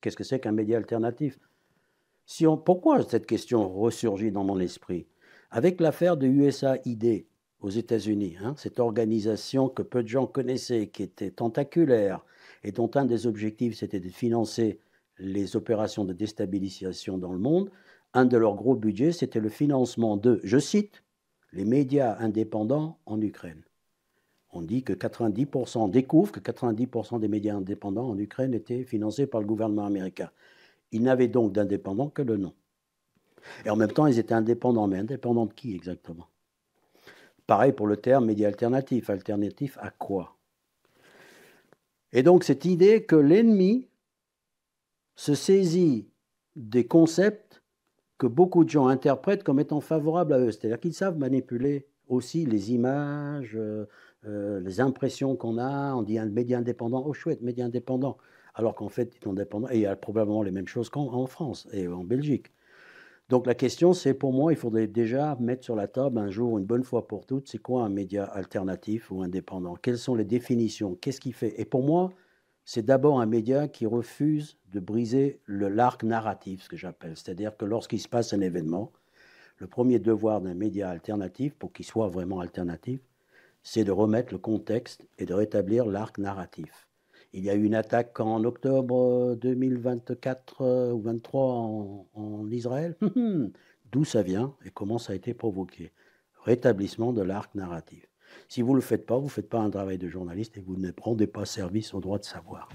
Qu'est-ce que c'est qu'un média alternatif? Pourquoi cette question ressurgit dans mon esprit? Avec l'affaire de USAID aux États-Unis, hein, cette organisation que peu de gens connaissaient, qui était tentaculaire et dont un des objectifs c'était de financer les opérations de déstabilisation dans le monde, un de leurs gros budgets c'était le financement de, je cite, les médias indépendants en Ukraine. On dit que 90%, on découvre que 90% des médias indépendants en Ukraine étaient financés par le gouvernement américain. Ils n'avaient donc d'indépendants que le nom. Et en même temps, ils étaient indépendants. Mais indépendants de qui exactement? Pareil pour le terme média alternatif. Alternatif à quoi? Et donc cette idée que l'ennemi se saisit des concepts que beaucoup de gens interprètent comme étant favorables à eux. C'est-à-dire qu'ils savent manipuler aussi les images, les impressions qu'on a. On dit un média indépendant, oh chouette, média indépendant. Alors qu'en fait, ils sont indépendants. Et il y a probablement les mêmes choses qu'en France et en Belgique. Donc la question, c'est pour moi, il faudrait déjà mettre sur la table un jour, une bonne fois pour toutes, c'est quoi un média alternatif ou indépendant? Quelles sont les définitions? Qu'est-ce qu'il fait? Et pour moi, c'est d'abord un média qui refuse de briser l'arc narratif, ce que j'appelle. C'est-à-dire que lorsqu'il se passe un événement, le premier devoir d'un média alternatif, pour qu'il soit vraiment alternatif, c'est de remettre le contexte et de rétablir l'arc narratif. Il y a eu une attaque en octobre 2024 ou 2023 en Israël. D'où ça vient et comment ça a été provoqué? Rétablissement de l'arc narratif. Si vous ne le faites pas, vous ne faites pas un travail de journaliste et vous ne rendez pas service au droit de savoir.